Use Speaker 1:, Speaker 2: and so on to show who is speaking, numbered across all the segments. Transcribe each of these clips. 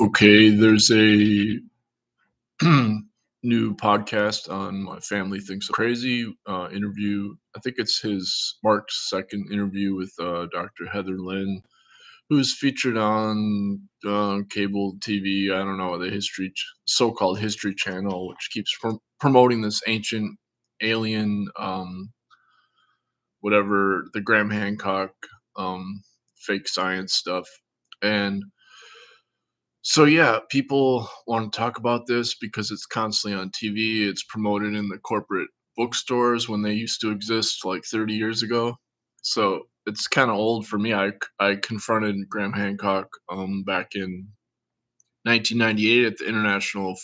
Speaker 1: Okay, there's a new podcast on My Family Thinks I'm Crazy interview. I think it's his Mark's second interview with Dr. Heather Lynn, who's featured on cable TV. I don't know, the so-called History Channel, which keeps promoting this ancient alien, whatever, the Graham Hancock fake science stuff. And so yeah, people want to talk about this because it's constantly on TV. It's promoted in the corporate bookstores when they used to exist like 30 years ago. So it's kind of old for me. I confronted Graham Hancock back in 1998 at the International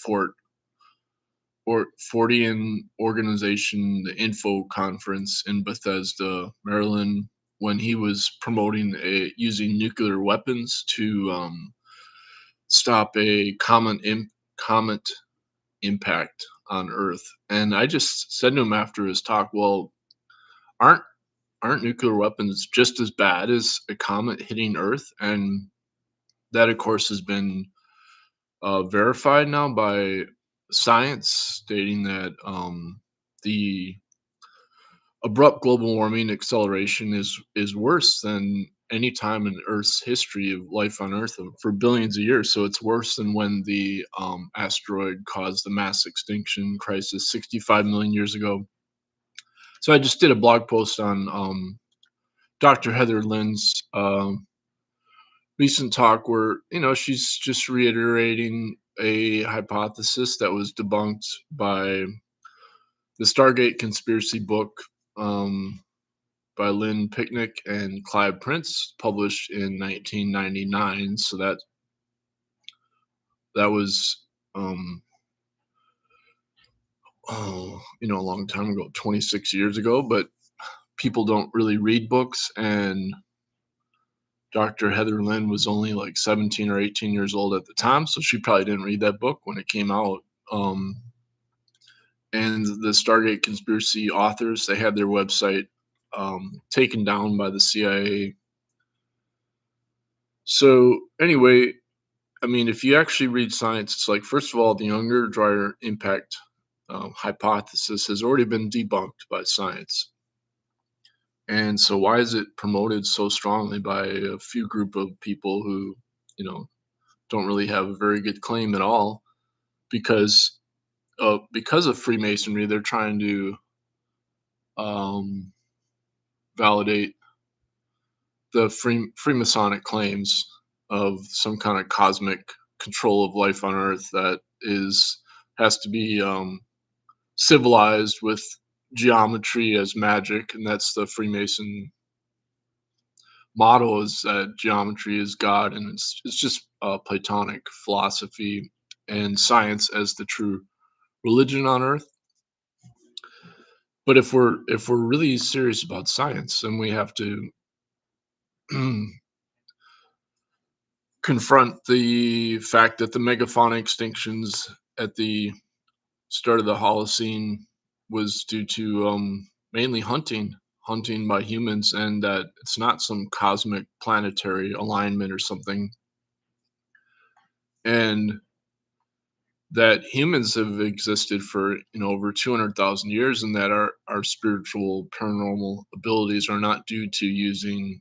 Speaker 1: Fortean Organization, the Info Conference in Bethesda, Maryland, when he was promoting using nuclear weapons to stop a comet impact on Earth. And I just said to him after his talk, "Well, aren't aren't nuclear weapons just as bad as a comet hitting Earth?" And that, of course, has been verified now by science, stating that the abrupt global warming acceleration is worse than any time in Earth's history of life on Earth for billions of years. So it's worse than when the asteroid caused the mass extinction crisis 65 million years ago. So I just did a blog post on Dr. Heather Lynn's recent talk, where she's just reiterating a hypothesis that was debunked by the Stargate conspiracy book. By Lynn Picnic and Clive Prince, published in 1999. So that was, um, a long time ago, 26 years ago. But people don't really read books, and Dr. Heather Lynn was only like 17 or 18 years old at the time, so she probably didn't read that book when it came out. And the Stargate conspiracy authors, they had their website taken down by the CIA. So anyway, I mean, if you actually read science, it's like, first of all, the younger, drier impact hypothesis has already been debunked by science. And so, why is it promoted so strongly by a few group of people who, you know, don't really have a very good claim at all? Because of Freemasonry, they're trying to um, validate the Freemasonic claims of some kind of cosmic control of life on Earth that has to be civilized with geometry as magic, and that's the Freemason motto, is that geometry is God, and it's just Platonic philosophy and science as the true religion on Earth. But if we're really serious about science, then we have to confront the fact that the megafauna extinctions at the start of the Holocene was due to mainly hunting by humans, and that it's not some cosmic planetary alignment or something, and that humans have existed for over 200,000 years, and that our spiritual paranormal abilities are not due to using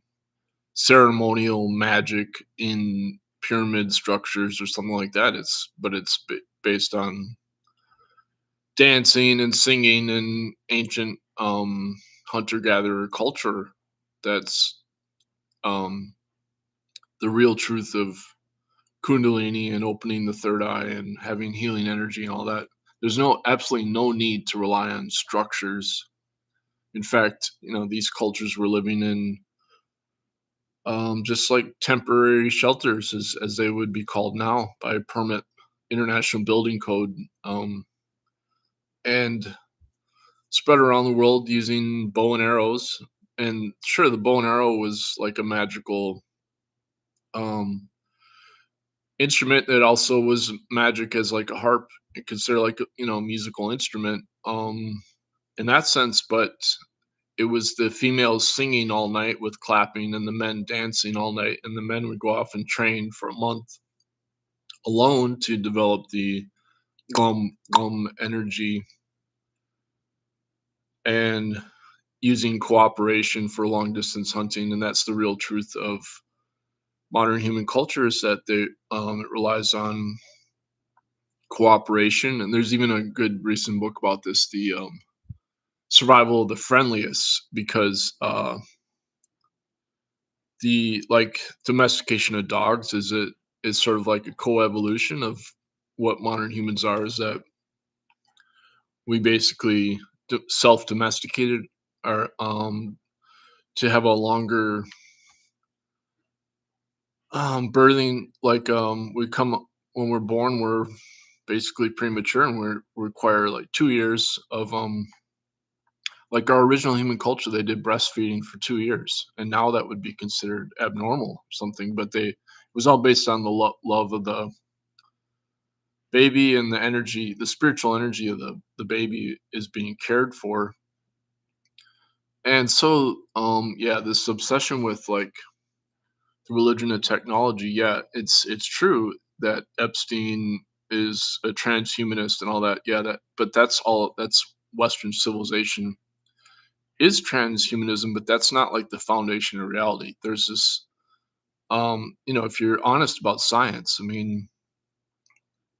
Speaker 1: ceremonial magic in pyramid structures or something like that. It's based on dancing and singing and ancient hunter gatherer culture. That's um the real truth of kundalini and opening the third eye and having healing energy and all that. There's absolutely no need to rely on structures. In fact, these cultures were living in just like temporary shelters, as they would be called now by permit international building code, and spread around the world using bow and arrows. And sure, the bow and arrow was like a magical um, instrument that also was magic as like a harp, considered like a musical instrument in that sense. But it was the females singing all night with clapping, and the men dancing all night, and the men would go off and train for a month alone to develop the energy, and using cooperation for long distance hunting. And that's the real truth of modern human culture, is that it relies on cooperation. And there's even a good recent book about this, the survival of the friendliest, because the like domestication of dogs is sort of like a coevolution of what modern humans are, is that we basically self domesticated our to have a longer birthing, like we come when we're born, we're basically premature, and we require like 2 years of like our original human culture, they did breastfeeding for 2 years, and now that would be considered abnormal or something. But it was all based on the love of the baby, and the energy, the spiritual energy of the baby is being cared for. And so yeah, this obsession with like the religion and technology, yeah, it's true that Epstein is a transhumanist and all that. Yeah, but that's Western civilization is transhumanism, but that's not like the foundation of reality. There's this if you're honest about science, I mean,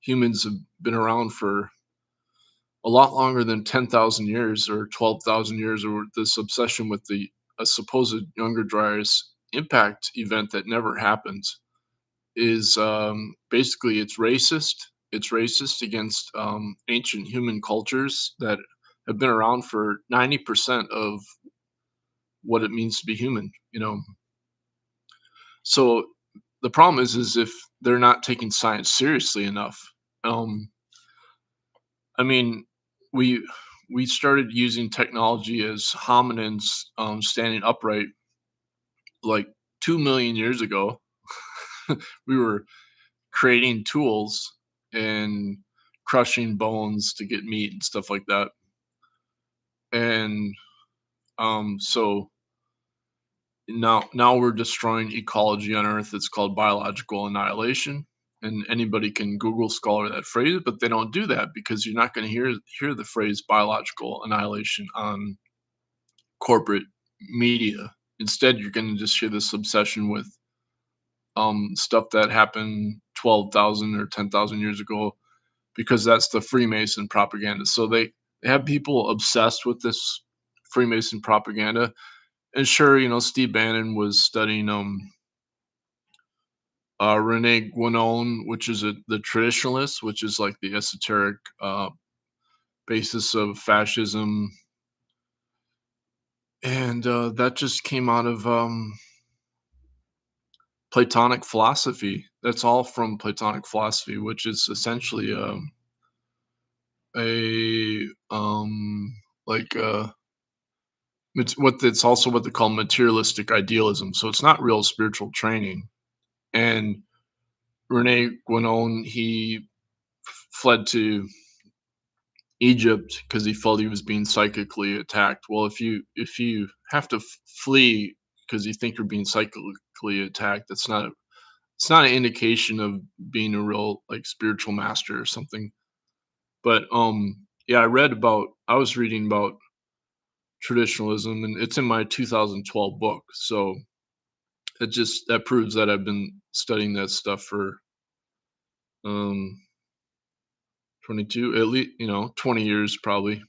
Speaker 1: humans have been around for a lot longer than 10,000 years or 12,000 years, or this obsession with the a supposed Younger Dryas impact event that never happened is basically it's racist. It's racist against ancient human cultures that have been around for 90% of what it means to be human. So the problem is if they're not taking science seriously enough. Um, I mean, we we started using technology as hominins, standing upright like 2 million years ago. We were creating tools and crushing bones to get meat and stuff like that. And so now we're destroying ecology on Earth. It's called biological annihilation. And anybody can Google scholar that phrase, but they don't do that because you're not going to hear the phrase biological annihilation on corporate media. Instead, you're going to just hear this obsession with stuff that happened 12,000 or 10,000 years ago, because that's the Freemason propaganda. So they have people obsessed with this Freemason propaganda. And sure, Steve Bannon was studying Rene Guénon, which is the traditionalist, which is like the esoteric basis of fascism. And that just came out of Platonic philosophy. That's all from Platonic philosophy, which is essentially a like it's also what they call materialistic idealism. So it's not real spiritual training. And Rene Guénon, he fled to Egypt because he felt he was being psychically attacked. Well, if you have to flee because you think you're being psychically attacked, it's not an indication of being a real like spiritual master or something. But yeah, I was reading about traditionalism, and it's in my 2012 book. So that proves that I've been studying that stuff for um 22, at least, 20 years probably.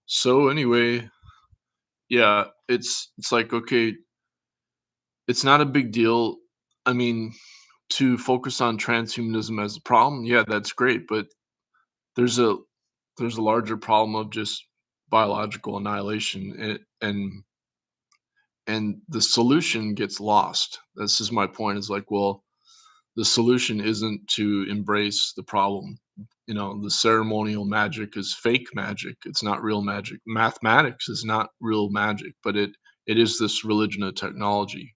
Speaker 1: So anyway, yeah, it's like, okay, it's not a big deal. I mean, to focus on transhumanism as a problem, yeah, that's great, but there's a there's a larger problem of just biological annihilation, and the solution gets lost. This is my point, is like, well, the solution isn't to embrace the problem. The ceremonial magic is fake magic. It's not real magic. Mathematics is not real magic, but it is this religion of technology.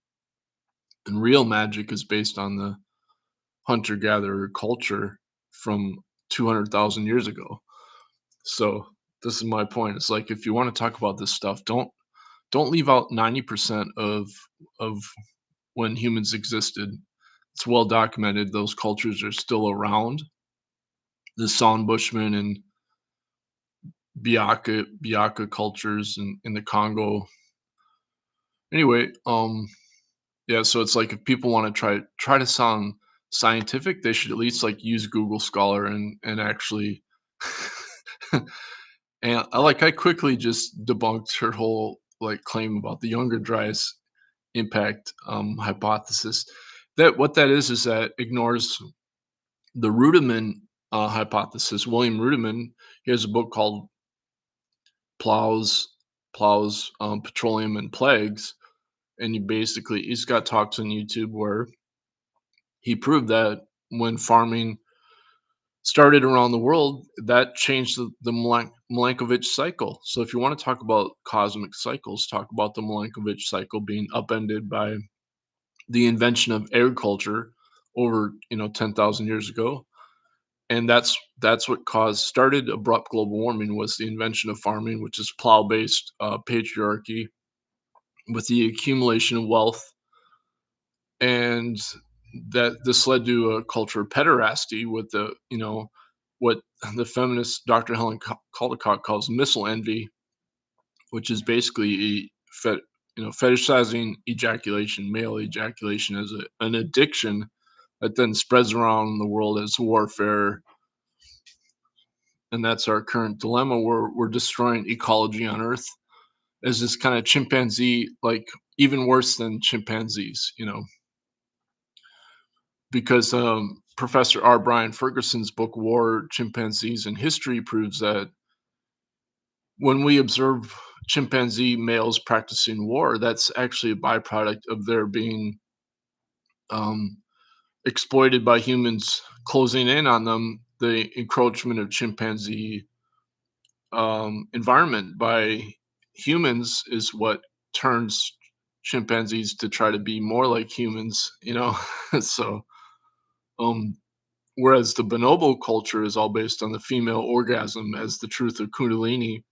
Speaker 1: And real magic is based on the hunter gatherer culture from 200,000 years ago. So this is my point. It's like, if you want to talk about this stuff, don't leave out 90% of when humans existed. It's well documented those cultures are still around. The San Bushmen and Biaka cultures in the Congo. Anyway, yeah, so it's like if people wanna try to sound scientific, they should at least, like, use Google Scholar and actually and I quickly just debunked her whole, like, claim about the Younger Dryas impact, hypothesis. That what that is that ignores the Rudiman, hypothesis. William Rudiman, he has a book called Plows Petroleum and Plagues, and he's got talks on YouTube where he proved that when farming started around the world, that changed the Milankovitch cycle. So if you want to talk about cosmic cycles, talk about the Milankovitch cycle being upended by the invention of agriculture over 10,000 years ago, and that's what caused started abrupt global warming was the invention of farming, which is plow based patriarchy with the accumulation of wealth, and that this led to a culture of pederasty with what the feminist Dr. Helen Caldicott calls missile envy, which is basically fetishizing ejaculation, male ejaculation as an addiction that then spreads around the world as warfare. And that's our current dilemma. We're destroying ecology on Earth as this kind of chimpanzee, like even worse than chimpanzees, because Professor R. Brian Ferguson's book War, Chimpanzees and History proves that when we observe chimpanzee males practicing war, that's actually a byproduct of their being um, exploited by humans closing in on them. The encroachment of chimpanzee environment by humans is what turns chimpanzees to try to be more like humans. So, um, whereas the bonobo culture is all based on the female orgasm as the truth of Kundalini,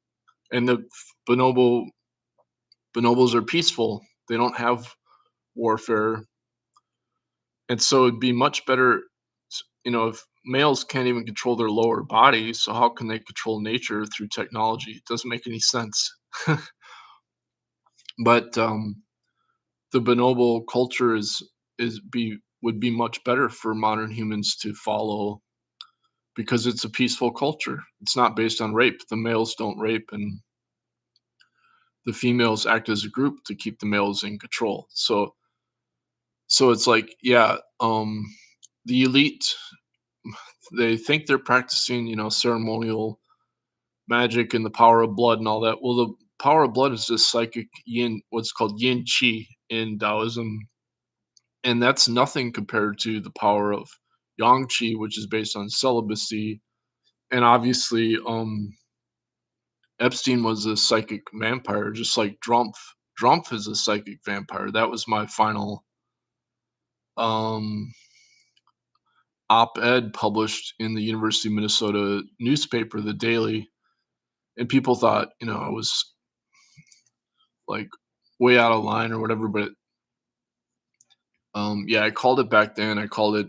Speaker 1: and the bonobo bonobos are peaceful. They don't have warfare, and so it'd be much better, if males can't even control their lower body, so how can they control nature through technology? It doesn't make any sense. But the bonobo culture is be would be much better for modern humans to follow because it's a peaceful culture. It's not based on rape. The males don't rape, and the females act as a group to keep the males in control. So it's like, yeah, the elite, they think they're practicing, ceremonial magic and the power of blood and all that. Well, the power of blood is just psychic yin, what's called yin qi in Taoism, and that's nothing compared to the power of yang qi, which is based on celibacy. And obviously, Epstein was a psychic vampire, just like Drumpf. Drumpf is a psychic vampire. That was my final um, op-ed published in the University of Minnesota newspaper, The Daily, and people thought, I was like way out of line or whatever. But yeah, I called it back then. I called it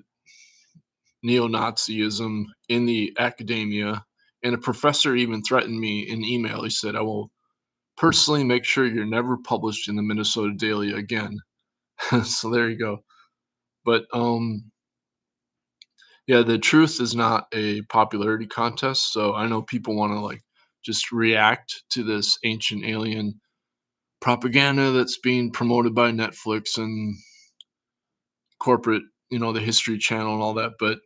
Speaker 1: neo-Nazism in the academia, and a professor even threatened me in email. He said, "I will personally make sure you're never published in the Minnesota Daily again." So there you go. But yeah, the truth is not a popularity contest. So I know people want to like just react to this ancient alien propaganda that's being promoted by Netflix and corporate, the History Channel and all that, but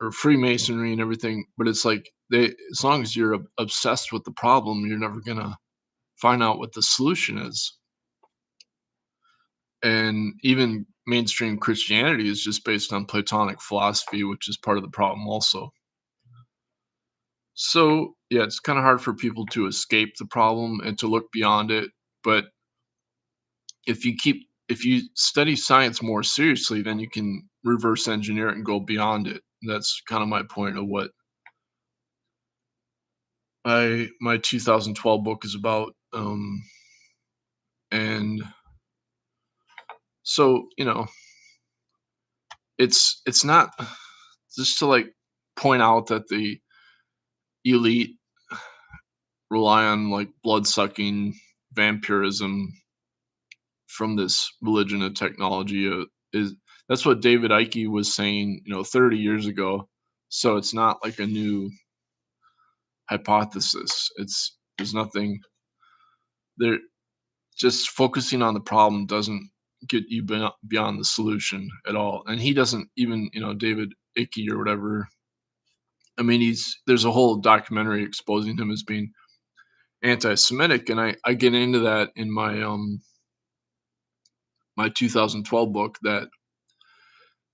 Speaker 1: or Freemasonry and everything. But it's like as long as you're obsessed with the problem, you're never gonna find out what the solution is. And even mainstream Christianity is just based on Platonic philosophy, which is part of the problem also. So, yeah, it's kind of hard for people to escape the problem and to look beyond it. But if you study science more seriously, then you can reverse engineer it and go beyond it. That's kind of my point of what my 2012 book is about. And so, it's not just to like point out that the elite rely on like blood sucking vampirism from this religion and technology is that's what David Icke was saying, 30 years ago. So it's not like a new hypothesis. It's there's nothing there. Just focusing on the problem doesn't get you beyond the solution at all. And he doesn't even, David Icke or whatever. I mean, there's a whole documentary exposing him as being anti-Semitic, and I get into that in my 2012 book that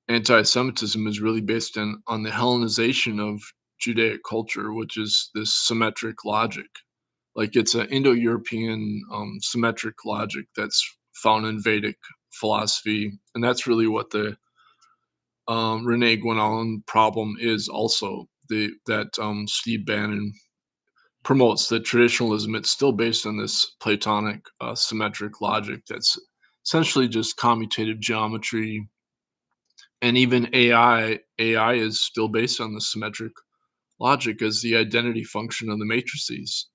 Speaker 1: anti-Semitism is really based on the Hellenization of Judaic culture, which is this symmetric logic. Like it's an Indo-European symmetric logic that's found in Vedic philosophy, and that's really what the Rene Guénon problem is. Also, the that Steve Bannon promotes that traditionalism. It's still based on this Platonic symmetric logic that's essentially just commutative geometry, and even AI is still based on the symmetric logic as the identity function of the matrices.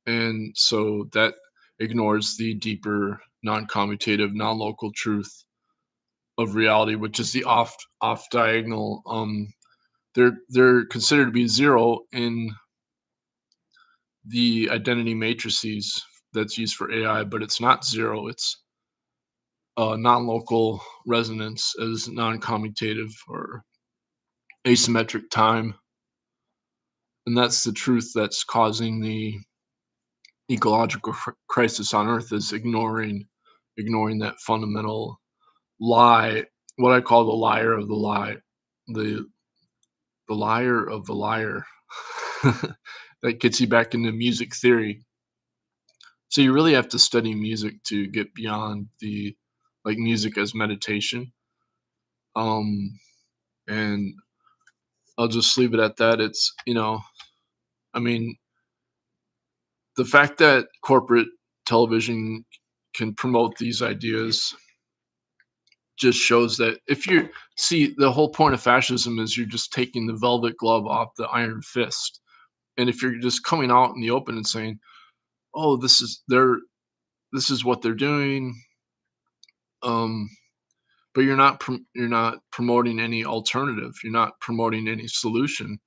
Speaker 1: And so that ignores the deeper non-commutative, non-local truth of reality, which is the off diagonal. They're considered to be zero in the identity matrices that's used for AI, but it's not zero. It's non-local resonance as non-commutative or asymmetric time, and that's the truth that's causing the ecological crisis on Earth is ignoring that fundamental lie, what I call the liar of the lie, the the liar of the liar. That gets you back into music theory. So you really have to study music to get beyond the like music as meditation. Um, and I'll just leave it at that. It's I mean, the fact that corporate television can promote these ideas just shows that if you see the whole point of fascism is you're just taking the velvet glove off the iron fist. And if you're just coming out in the open and saying, "Oh, this is what they're doing," um, but you're not promoting any alternative. You're not promoting any solution.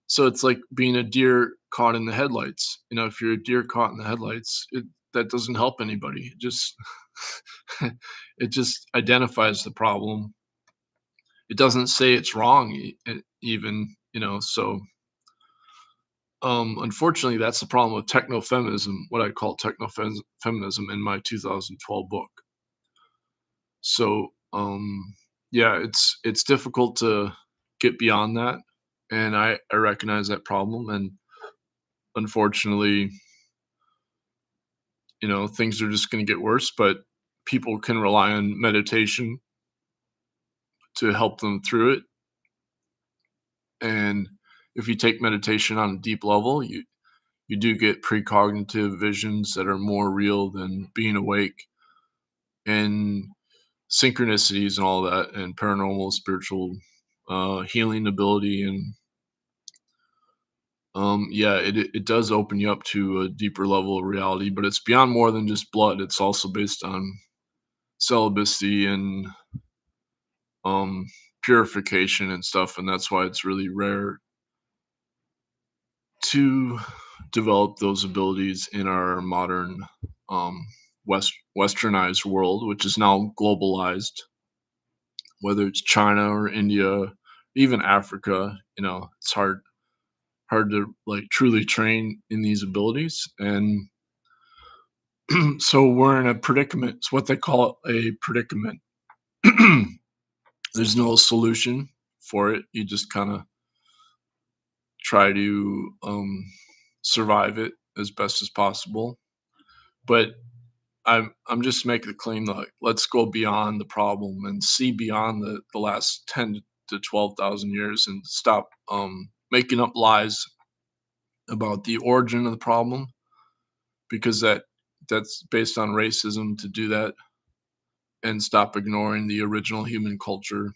Speaker 1: So it's like being a deer caught in the headlights. If you're a deer caught in the headlights, that doesn't help anybody. It just it just identifies the problem. It doesn't say it's wrong even, so unfortunately that's the problem with techno-feminism, what I call techno-feminism in my 2012 book. So yeah, it's difficult to get beyond that, and I recognize that problem, and unfortunately, things are just going to get worse, but people can rely on meditation to help them through it. And if you take meditation on a deep level, you do get precognitive visions that are more real than being awake, and synchronicities and all that, and paranormal spiritual healing ability. And yeah, it does open you up to a deeper level of reality, but it's beyond more than just blood. It's also based on celibacy and um purification and stuff, and that's why it's really rare to develop those abilities in our modern um westernized world, which is now globalized, whether it's China or India, even Africa. It's hard to like truly train in these abilities. And so we're in a predicament. It's what they call a predicament. There's no solution for it. You just kind of try to survive it as best as possible. But I'm just making the claim that, like, let's go beyond the problem and see beyond the last 10 to 12,000 years, and stop making up lies about the origin of the problem, because that's based on racism to do that, and stop ignoring the original human culture